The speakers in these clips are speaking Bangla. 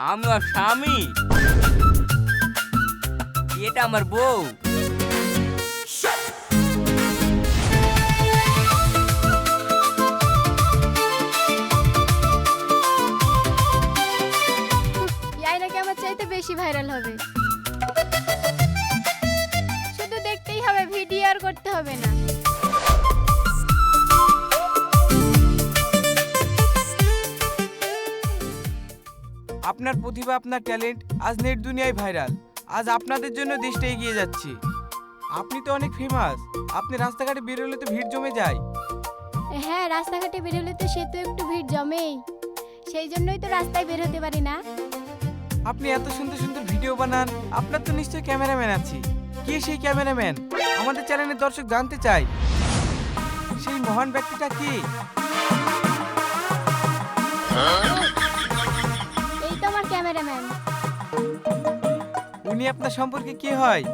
আমি ওর স্বামী, এটা আমার বউ। এই নাকি আমার চাইতে বেশি ভাইরাল হবে। শুধু দেখতেই হবে, ভিডিও আর করতে হবে না। আপনার প্রতিভা, আপনার ট্যালেন্ট আজ নেট দুনিয়ায় ভাইরাল। আজ আপনাদের জন্য দেশটা এগিয়ে যাচ্ছে। আপনি তো অনেক ফেমাস, আপনি রাস্তাঘাটে বেরোলে তো ভিড় জমে যায়। হ্যাঁ, রাস্তাঘাটে বেরোলে তো সে তো একটু ভিড় জমেই, সেই জন্যই তো রাস্তায় বের হতে পারি না। আপনি এত সুন্দর সুন্দর ভিডিও বানান, আপনার তো নিশ্চয়ই ক্যামেরাম্যান আছে। কে সেই ক্যামেরাম্যান? আমাদের চ্যানেলের দর্শক জানতে চায় সেই মহান ব্যক্তিটা কে। এই তো আমার ক্যামেরাম্যান। উনি আপনার সম্পর্কে কে হয়?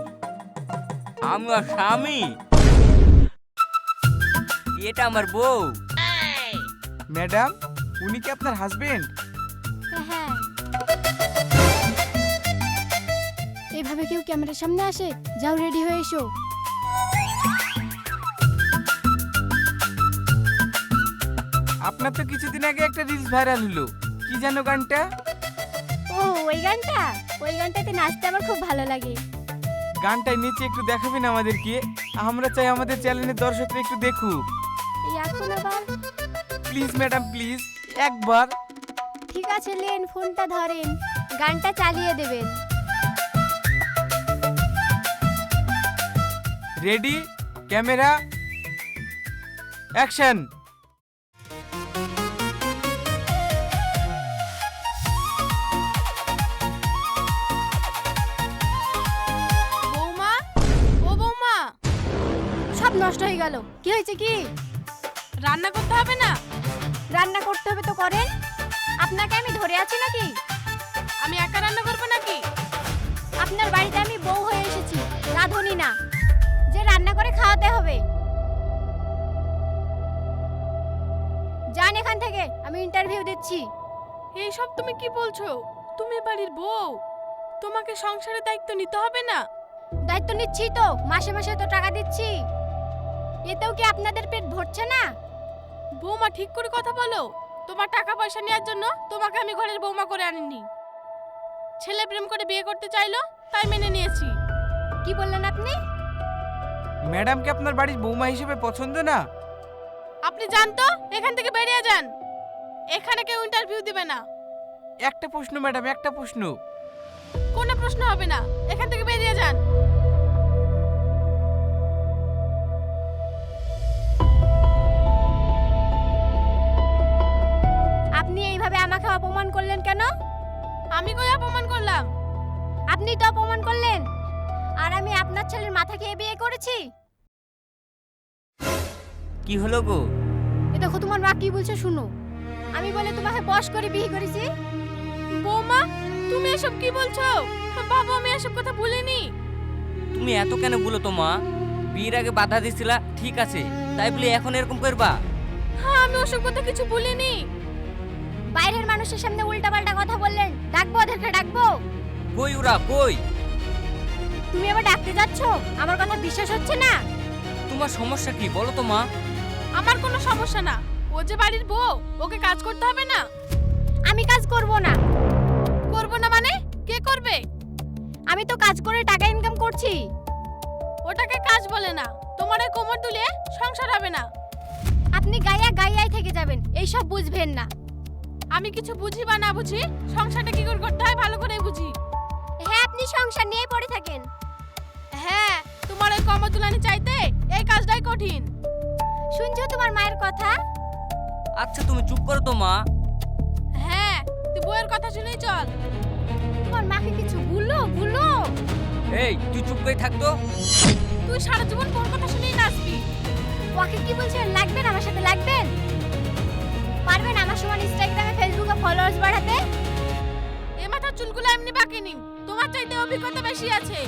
আমি ওর স্বামী, এটা আমার বউ। ম্যাডাম, উনি কি আপনার হাজবেন্ড? হ্যাঁ। এইভাবে কেউ ক্যামেরার সামনে আসে? যাও, রেডি হয়ে এসো। আপনার তো কিছুদিন আগে একটা রিলস ভাইরাল হলো, কি জানো গানটা? ও, ওই গানটা? ওই গানটাতে নাচতে আমার খুব ভালো লাগে। গানটায় নিচে একটু দেখাবেন আমাদেরকে? আমরা চাই আমাদের চ্যানেলের দর্শকরা একটু দেখুক। এই এখন আবার? প্লিজ ম্যাডাম, প্লিজ একবার। ঠিক আছে, লেন ফোনটা ধরেন, গানটা চালিয়ে দেবেন। Ready, camera, action. বৌমা, ও বৌমা, সব নষ্ট হয়ে গেল। কি হয়েছে? কি রান্না করতে হবে না? রান্না করতে হবে তো করেন। আপনাকে আমি ধরে আছি নাকি? আমি একা রান্না করবো নাকি? আপনার বাড়িতে আমি বউ হয়ে এসেছি, রাঁধুনি না যে রান্না করে খাওয়াতে হবে। যান এখান থেকে, আমি ইন্টারভিউ দিচ্ছি। এই সব তুমি কি বলছো? তুমি বাড়ির বউ, তোমাকে সংসারের দায়িত্ব নিতে হবে না? দায়িত্ব নিচ্ছি তো, মাসে মাসে তো টাকা দিচ্ছি। এতেও কি আপনাদের পেট ভরছে না? বৌমা, ঠিক করে কথা বলো। তোমার টাকা পয়সা নেওয়ার জন্য তোমাকে আমি ঘরের বৌমা করে আনিনি। ছেলে প্রেম করে বিয়ে করতে চাইলো, তাই মেনে নিয়েছি। কি বললেন আপনি? ম্যাডামকে আপনার বাড়ির বৌমা হিসেবে পছন্দ না? আপনি যান তো, এখান থেকে বেরিয়ে যান। এখানে কেউ ইন্টারভিউ দিবে না। একটা প্রশ্ন ম্যাডাম, একটা প্রশ্ন। কোনো প্রশ্ন হবে না, এখান থেকে বেরিয়ে যান। আপনি এইভাবে আমাকে অপমান করলেন কেন? আমি কই অপমান করলাম? আপনি তো অপমান করলেন। আর আমি আপনার ছেলের মাথা খেয়ে বিয়ে করেছি? কি হলো গো? এ দেখো তোমার মা কি বলছে শুনো। আমি বলে তোমাকে বশ করে বিয়ে করেছি? বৌমা, তুমি এসব কি বলছো? বাবা, আমি এসব কথা বলিনি। তুমি এত কেন বলো তো মা? বিয়ের আগে বাধা দিছিলা, ঠিক আছে, তাই বলে এখন এরকম করবা? হ্যাঁ, আমি ওসব কথা কিছু বলিনি। বাইরের মানুষের সামনে উল্টাপাল্টা কথা বললেন, ডাকবো ওদেরকে, ডাকবো? কই ওরা, কই? তুমি আবার ডাকতে যাচ্ছ? আমার কথা বিশ্বাস হচ্ছে না? তোমার সমস্যা কি বলো তো মা? আমার কোনো সমস্যা না। ও যে বাড়ির বউ, ওকে কাজ করতে হবে না? আমি কাজ করব না। করব না মানে? কে করবে? আমি তো কাজ করে টাকা ইনকাম করছি। ওটাকে কাজ বলে না। তোমার এই কোমর দুলিয়ে সংসার হবে না। আপনি গাইয়াই থেকে যাবেন, এইসব বুঝবেন না। আমি কিছু বুঝি বা না বুঝি, সংসারটা কি করে করতে হয় ভালো করেই বুঝি। হ্যাঁ, আপনি সংসার নিয়েই পড়ে থাকেন। হ্যাঁ, তোমার এই কোমর দুলানি চাইতে এই কাজটাই কঠিন। শুনছো তোমার মায়ের কথা? আচ্ছা তুমি চুপ করো তো মা। হ্যাঁ, তুই বউয়ের কথা শুনেই চল। তোমার মাকে কিছু বলো। এই তুই চুপ করে থাকতো। তুই সারা জীবন বউর কথা শুনেই নাচবি। ওকে কি বলছেন? লাগবেন আমার সাথে, লাগবেন? পারবেন আমার সমান ইনস্টাগ্রামে ফেসবুকে ফলোয়ার্স বাড়াতে? এ মাথার চুলগুলো এমনি বাঁকেনি, তোমার চাইতে অভিজ্ঞতা বেশি আছে।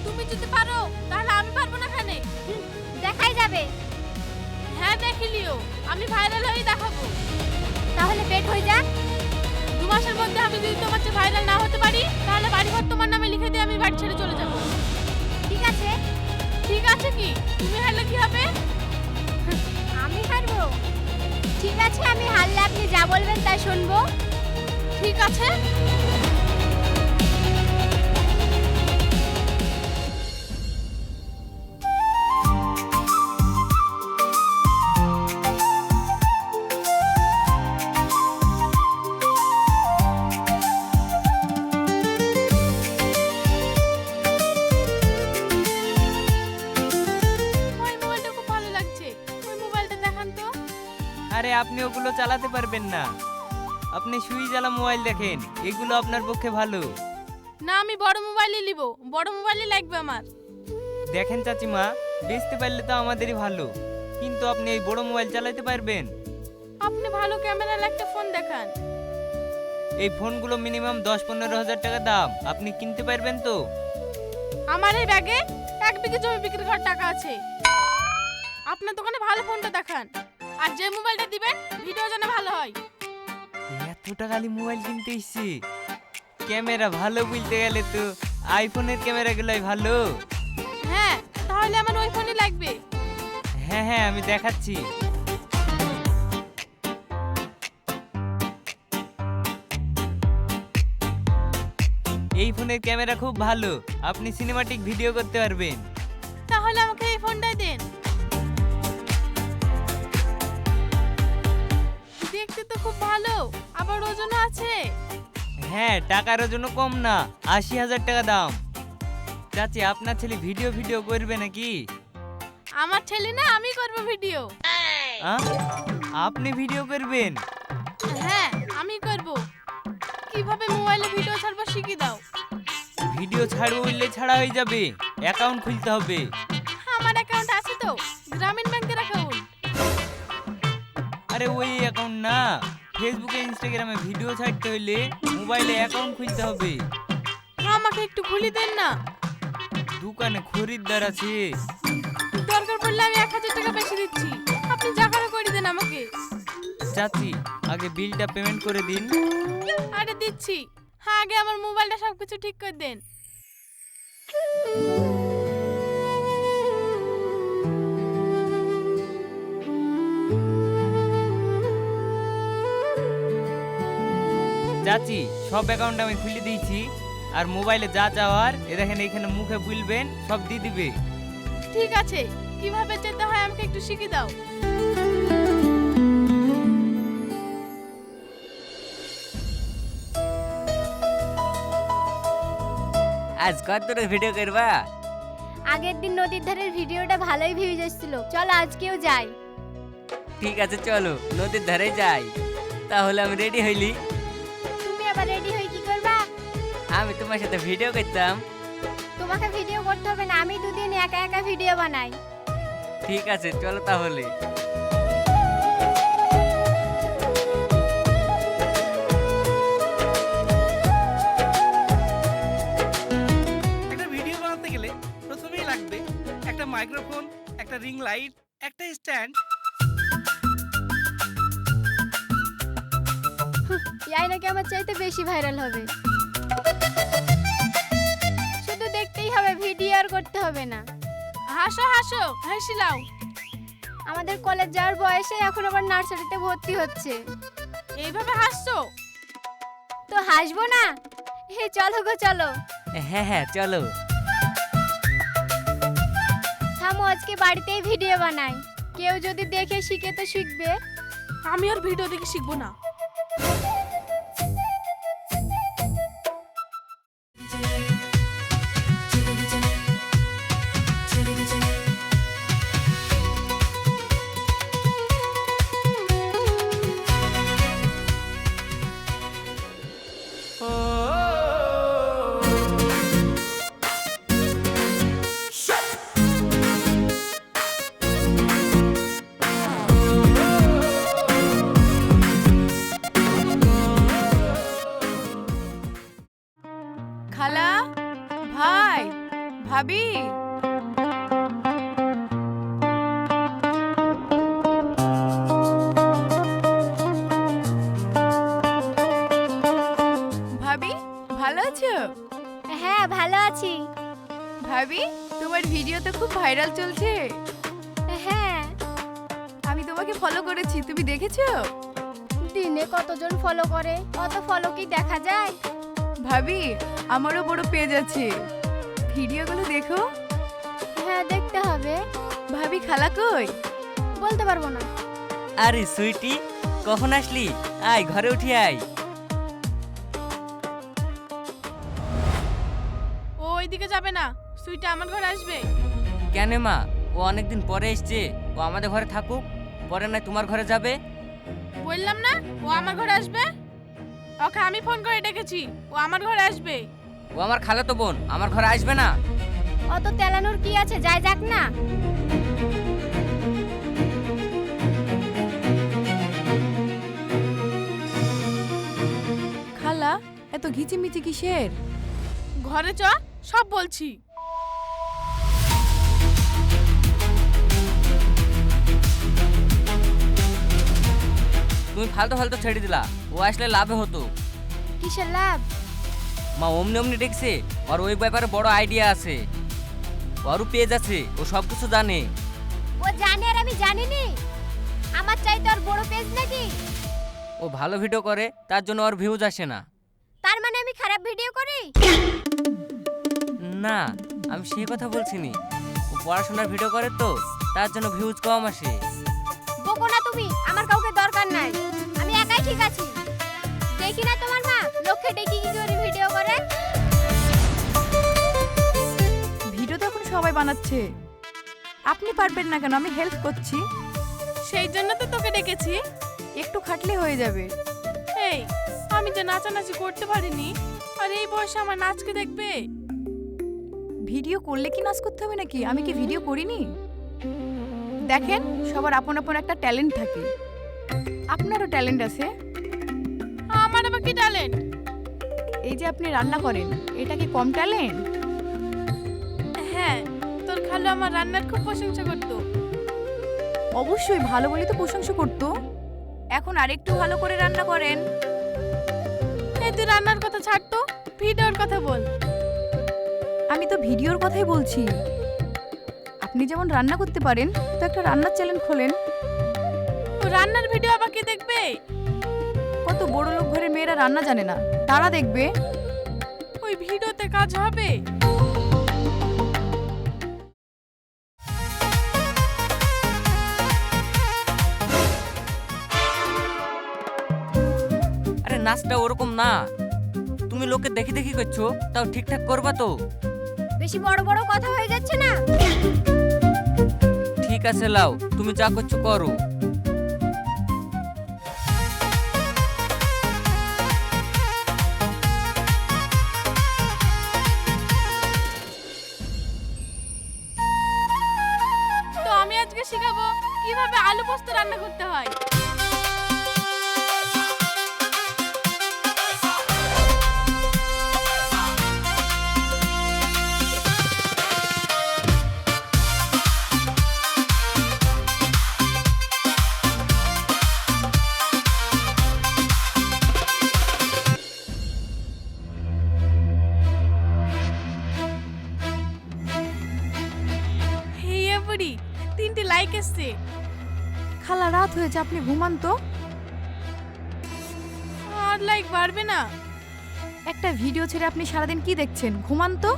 তুমি যদি পারো তাহলে আমি পারবো না কেন? দেখাই যাবে। হ্যাঁ, দেখিলিও, আমি ভাইরাল হয়েই দেখাবো। তাহলে পেট হয়ে যাক। 2 মাসের মধ্যে আমি যদি তোমার চেয়ে ভাইরাল তাহলে বাড়িঘর তোমার নামে লিখে দিয়ে আমি বাড়ি ছেড়ে চলে যাব। ঠিক আছে। ঠিক আছে কি? তুমি হারলে কি হবে? আমি হারবো? ঠিক আছে, আমি হারলে আপনি যা বলবেন তাই শুনবো। ঠিক আছে। ওই মোবাইলটা খুব ভালো লাগছে, ওই মোবাইলটা দেখান তো। আরে আপনি ওগুলো চালাতে পারবেন না, আপনি সুইচ জ্বালা মোবাইল দেখেন, এগুলো আপনার পক্ষে ভালো। না, আমি বড় মোবাইলই নিব, বড় মোবাইলই লাগবে আমার। দেখেন চাচিমা, বেচতে পারলে তো আমাদেরই ভালো, কিন্তু আপনি এই বড় মোবাইল চালাতে পারবেন? আপনি ভালো ক্যামেরার একটা ফোন দেখান। এই ফোনগুলো মিনিমাম 10-15 হাজার টাকা দাম, আপনি কিনতে পারবেন তো? আমার এই ব্যাগে 1 বিঘে জমি বিক্রি করার টাকা আছে। আপনার দোকানে ভালো ফোনটা দেখান, আর যে মোবাইলটা দিবেন ভিডিও যেন ভালো হয়। এত টাকালি মোবাইল কিনতে এসছি, ক্যামেরা ভালো বলতে গেলে তো আইফোনের ক্যামেরাগুলোই ভালো। হ্যাঁ, তাহলে আমার ওই ফোনই লাগবে। হ্যাঁ হ্যাঁ, আমি দেখাচ্ছি। এই ফোনের ক্যামেরা খুব ভালো, আপনি সিনেমাটিক ভিডিও করতে পারবেন। তাহলে আমাকে এই ফোনটাই দেন। দেখতে তো খুব ভালো, আবার ওজনও আছে। হ্যাঁ, টাকার জন্য কম না, 80,000 টাকা দাম। চাচি, আপনার ছেলে ভিডিও ভিডিও করবে নাকি? আমার ছেলে না, আমি করব ভিডিও। আ? আপনি ভিডিও করবেন? হ্যাঁ, আমি করব। কিভাবে মোবাইলে ভিডিও ছাড়বো শিখিয়ে দাও। ভিডিও ছাড়বো বললে ছাড়া হয়ে যাবে, অ্যাকাউন্ট খুলতে হবে। আমার অ্যাকাউন্ট আছে তো, গ্রামীণ ব্যাংকের অ্যাকাউন্ট। আরে ওই অ্যাকাউন্ট না, ফেসবুকে ইনস্টাগ্রামে ভিডিও ছাড়তে হইলে মোবাইলে অ্যাকাউন্ট খুলতে হবে। আমাকে একটু খুলে দেন না। দোকানে খরিদ্দার আছে। দরকার পড়লে আমি 1,000 টাকা বেশি দিচ্ছি, আপনি যা করে করে দেন আমাকে। চাচি, আগে বিলটা পেমেন্ট করে দিন। আরে দিচ্ছি, হ্যাঁ আগে আমার মোবাইলটা সবকিছু ঠিক করে দেন। চাচি, সব অ্যাকাউন্ট আমি খুলে দিয়েছি, আর মোবাইলে যা চাওয়ার এ দেখেন এখানে মুখে বলবেন, সব দিয়ে দিবে। ঠিক আছে, কিভাবে যেতে হয় আমাকে একটু শিখিয়ে দাও। আজ কত দূরে ভিডিও করবা? আগের দিন নদীর ধারের ভিডিওটা ভালোই ভিউজ এসেছিল, চলো আজকেও যাই। ঠিক আছে, চলো নদীর ধারে যাই। তাহলে আমি রেডি হইলি। তুমি আবার রেডি হয়ে কি করবা? আমি তোমার সাথে ভিডিও করতাম। তোমাকে ভিডিও করতে হবে না, আমি দুদিন একা একা ভিডিও বানাই। ঠিক আছে, চলো তাহলে। একটা ভিডিও বানাতে গেলে প্রথমেই লাগবে একটা মাইক্রোফোন, একটা রিং লাইট, একটা স্ট্যান্ড। এই নাকি আমার চাইতে বেশি ভাইরাল হবে। শুধু দেখতেই হবে, ভিডিও আর করতে হবে না। হাসো হাসো, হাসিলাও। আমাদের কলেজ যাওয়ার বয়সে এখন আবার নার্সারিতে ভর্তি হচ্ছে। এইভাবে হাসছো? তো হাসবো না? হে চলো গো চলো। হ্যাঁ হ্যাঁ, চলো। থামো, আজকে বাড়িতেই ভিডিও বানাই, কেউ যদি দেখে শিখে তো শিখবে। আমি আর ভিডিও দেখে শিখবো না। খালা, ভাই, ভাবি, ভাবি ভালো আছো? হ্যাঁ ভালো আছি। ভাবি, তোমার ভিডিও তো খুব ভাইরাল চলছে। হ্যাঁ, আমি তোমাকে ফলো করেছি, তুমি দেখেছো? দিনে কতজন ফলো করে, অত ফলো কি দেখা যায়? ভাবি, আমারও বড় পেজ আছে, ভিডিওগুলো দেখো। হ্যাঁ দেখতে হবে। ভাবি, খালা কই? বলতে পারবো না। আরে সুইটি, কখন আসলি? আয় ঘরে উঠি আয়। ও ওইদিকে যাবে না, সুইটা আমার ঘরে আসবে। কেন মা, ও অনেকদিন পরে এসছে, ও আমাদের ঘরে থাকুক, পরে নয় তোমার ঘরে যাবে। বললাম না ও আমার ঘরে আসবে। ওকে আমি ফোন করে ডেকেছি, ও আমার ঘরে আসবে। ও আমার খালাতো বোন, আমার ঘরে আসবে না। অত তেলানোর কি আছে, যাই যাক না। খালা, এত ঘিচিমিচি কিসের? ঘরে চ, সব বলছি। তুমি ফালতু ফালতু ছেড়ে দিলা, ও আসলে লাভে হতো। কিসের লাভ? মা অমনি অমনি দেখছে, আর ওই ব্যাপারে বড় আইডিয়া আছে, ওরও পেজ আছে, ও সব কিছু জানে। ও জানে আর আমি জানিনি? আমার চাইতে আর বড় পেজ নাকি? ও ভালো ভিডিও করে, তার জন্য ওর ভিউজ আসে না। তার মানে আমি খারাপ ভিডিও করি? না, আমি সেই কথা বলছিনি, ও পড়াশোনার ভিডিও করে তো, তার জন্য ভিউজ কম আসে। বকো না তুমি, আমার কাউকে দরকার নাই, আমি একাই ঠিক আছি। দেখি না তোমার মা লোককে ডেকে কি করে ভিডিও করে? ভিডিও তো এখন সবাই বানাচ্ছে, আপনি পারবেন না কেন? আমি হেল্প করছি, সেই জন্য তো তোকে ডেকেছি। একটু খাটলে হয়ে যাবে। এই, আমি যে নাচানাচি করতে পারিনি, আর এই বয়সে আমার নাচকে দেখবে? ভিডিও করলে কি নাচ করতে হবে নাকি? আমি কি ভিডিও করিনি? দেখেন, সবার আপন আপন একটা ট্যালেন্ট থাকে, আপনারও ট্যালেন্ট আছে। আমার আবার কি ট্যালেন্ট? এই যে আপনি রান্না করেন, এটা কি কম ট্যালেন্ট? হ্যাঁ, তোর খালু আমার রান্নার খুব প্রশংসা করতো। অবশ্যই, ভালো বলে তো প্রশংসা করতো। এখন আরেকটু ভালো করে রান্না করেন। এই তুই রান্নার কথা ছাড় তো, ভিডিওর কথা বল। আমি তো ভিডিওর কথাই বলছি। আপনি যেমন রান্না করতে পারেন, তো একটা রান্নার চ্যানেল খোলেন। তো রান্নার ভিডিও আবার কে দেখবে? কত বড় লোক ঘরের মেয়েরা রান্না জানে না, তারা দেখবে। ওই ভিডিওতে কাজ হবে? আরে নাচটা ওরকম না, তুমি লোকে দেখি দেখি করছো, তাও ঠিকঠাক করবা তো। বেশি বড় বড় কথা হয়ে যাচ্ছে না? ঠিক আছে লাও, তুমি যা করছো করো। তো আমি আজকে শিখাবো কিভাবে আলু পোস্ত রান্না করতে হয়। হেয়া বুড়ি, 3টে লাইক এসছে। খালা, রাত হয়েছে, আপনি ঘুমান তো। আর লাইক বাড়বে না? একটা ভিডিও ছেড়ে আপনি সারাদিন কি দেখছেন? ঘুমান তো।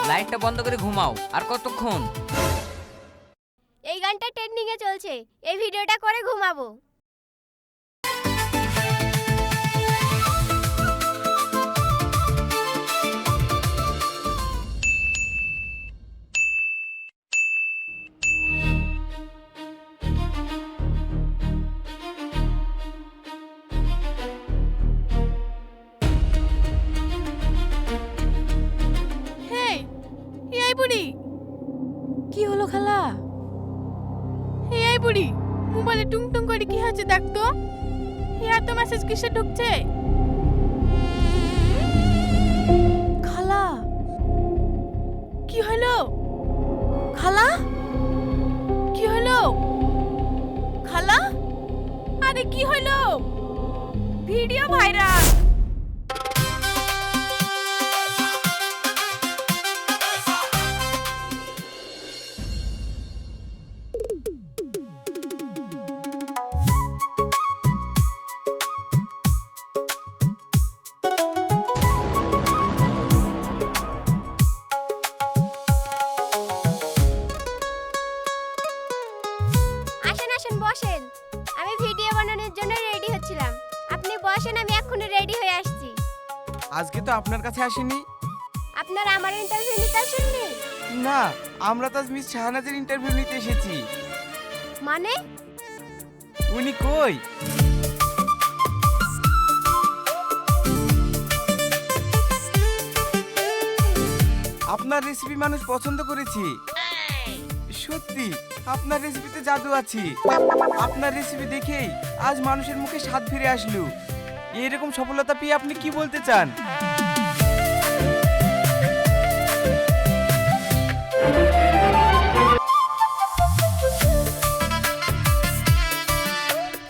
লাইটটা বন্ধ করে ঘুমাও, আর কতক্ষণ? এই গানটা ট্রেন্ডিং এ চলছে, এই ভিডিওটা করে ঘুমাবো। হেই, এই বুড়ি, কি হলো খালা? এই বুড়ি, মোবাইলে টুং টুং করে কি হচ্ছে দেখ তো। এত মেসেজ কিসে ঢুকছে? আরে কি হলো? Video viral. আসেন আসেন বসেন। আমি ভিডিও বানানোর জন্য রেডি হচ্ছিলাম। আপনি বসেন, আমি এক্ষুনি রেডি হয়ে আসছি। আজকে তো আপনার কাছে আসিনি। আপনারা আমার ইন্টারভিউ নিতে আসেননি? না, আমরা তো আজ মিস শাহনাজের ইন্টারভিউ নিতে এসেছি। মানে? উনি কই? আপনার রেসিপি মানুষ পছন্দ করেছে। সত্যি আপনার রেসিপিতে জাদু আছে। আপনার রেসিপি দেখেই আজ মানুষের মুখে স্বাদ ফিরে আসলো। এরকম সফলতা পেয়ে আপনি কি বলতে চান?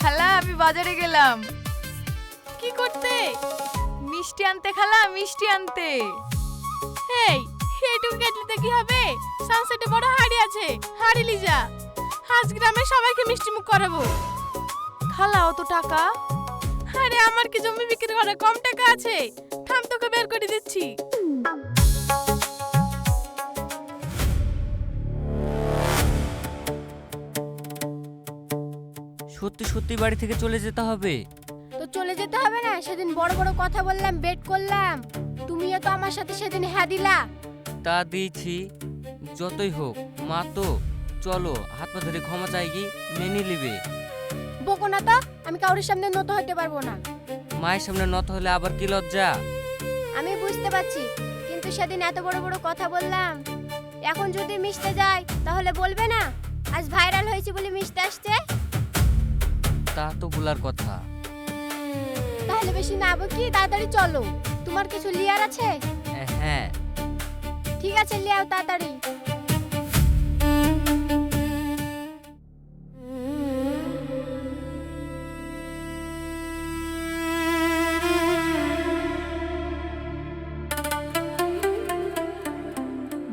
খালা আমি বাজারে গেলাম কি করতে? মিষ্টি আনতে। খালা মিষ্টি আনতে। এই এইটুকু কেটলিতে কি হবে? সানসেটে বড় হাড়ি আছে, হাড়ি লিজা। আজ গ্রামে সবাইকে মিষ্টি মুখ করাবো। খালা অত টাকা? আরে আমার কি জমি বিক্রি করে কম টাকা আছে? থাম, তোকে বের করে দিচ্ছি। সত্যি সত্যি বাড়ি থেকে চলে যেতে হবে? তো চলে যেতে হবে না? সেদিন বড় বড় কথা বললাম, বেট করলাম, তুমিও তো আমার সাথে সেদিন হ্যাঁ দিলা। তা দিয়েছি, যতই হোক মা তো। চলো হাত পা ধরে ক্ষমা চাই কি, মেনে নিবে। বকো না তো, আমি কাউরির সামনে নত হতে পারবো না। মায়ের সামনে নত হলে আবার কি লজ্জা? আমি বুঝতে পারছি, কিন্তু সেদিন এত বড় বড় কথা বললাম, এখন যদি মিশতে যাই তাহলে বলবে না আজ ভাইরাল হয়েছে বলে মিশতে আসছে? তা তো বলার কথা। তাহলে বেশি না বকি, তাড়াতাড়ি চলো। তোমার কিছু লিয়ার আছে? হ্যাঁ। ঠিক আছে, লিয়াও তাড়াতাড়ি।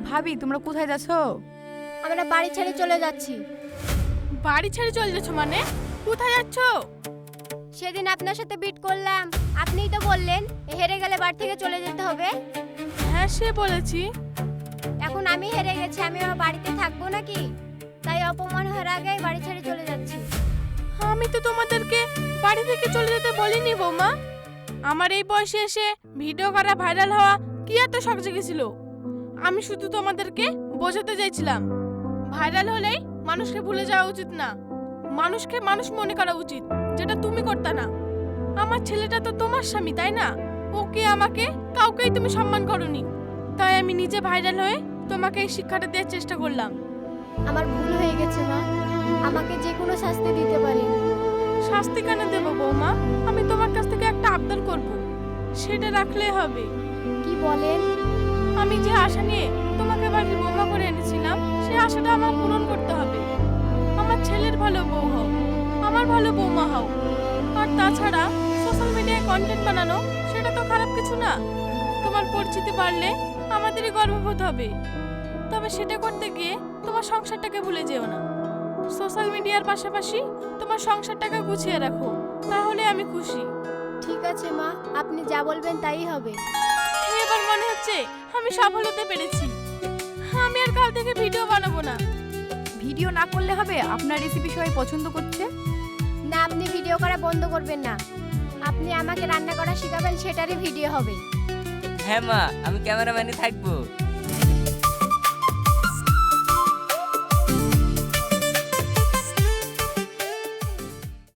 ভাবি তোমরা কোথায় যাচ্ছো? আমরা বাড়ি ছেড়ে চলে যাচ্ছি। বাড়ি ছেড়ে চলে যাচ্ছ মানে? কোথায় যাচ্ছ? সেদিন আপনার সাথে বিট করলাম, আপনিই তো বললেন হেরে গেলে বাড়ি থেকে চলে যেতে হবে। হ্যাঁ সে বলেছি। এখন আমি হেরে গেছি, আমি আমার বাড়িতে থাকবো নাকি? তাই অপমান হওয়ার আগেই বাড়ি ছেড়ে চলে যাচ্ছি। আমি তো তোমাদেরকে বাড়ি থেকে চলে যেতে বলিনি বৌমা। আমার এই বয়সে এসে ভিডিও করা, ভাইরাল হওয়া কি এত শখ জেগেছিল? আমি শুধু তোমাদেরকে বোঝাতে চাইছিলাম, ভাইরাল হলেই মানুষকে ভুলে যাওয়া উচিত না, মানুষকে মানুষ মনে করা উচিত, যেটা তুমি করতে না। আমার ছেলেটা তো তোমার স্বামী, তাই না? ওকে আমাকে কাউকেই তুমি সম্মান করনি, তাই আমি নিজে ভাইরাল হয়ে তোমাকে এই শিক্ষাটা দেওয়ার চেষ্টা করলাম। আমার ভুল হয়ে গেছে মা, আমাকে যে কোনো শাস্তি দিতে পারেন। শাস্তি কেন দেবো বৌমা? আমি তোমার কাছ থেকে একটা আবদার করব, সেটা রাখলে হবে। কি বলেন? আমি যে আশা নিয়ে তোমাকে বাড়ির বৌমা করে এনেছিলাম, সেই আশাটা আমার পূরণ করতে হবে। আমার ছেলের ভালো বউ হও, আমার ভালো বৌমা হও। আর তাছাড়া সোশ্যাল মিডিয়ায় কন্টেন্ট বানানো সেটা তো খারাপ কিছু না। তোমার পরিচিতি বাড়লে আমাদেরই গর্ববোধ হবে। তবে সেটা করতে গিয়ে তোমার সংসারটাকে ভুলে যেও না। সোশ্যাল মিডিয়ার পাশাপাশি তোমার সংসারটাকে গুছিয়ে রাখো, তাহলে আমি খুশি। ঠিক আছে মা, আপনি যা বলবেন তাই হবে। এবার মনে হচ্ছে আমি সফল হতে পেরেছি। আমি আর কাল থেকে ভিডিও বানাবো না। ভিডিও না করলে হবে? আপনার রেসিপি সবাই পছন্দ করছে। না, আপনি ভিডিও করা বন্ধ করবেন না। আপনি আমাকে রান্না করা শেখাবেন, সেটারই ভিডিও হবে। হ্যাঁ মা, আমি ক্যামেরাম্যানই থাকবো।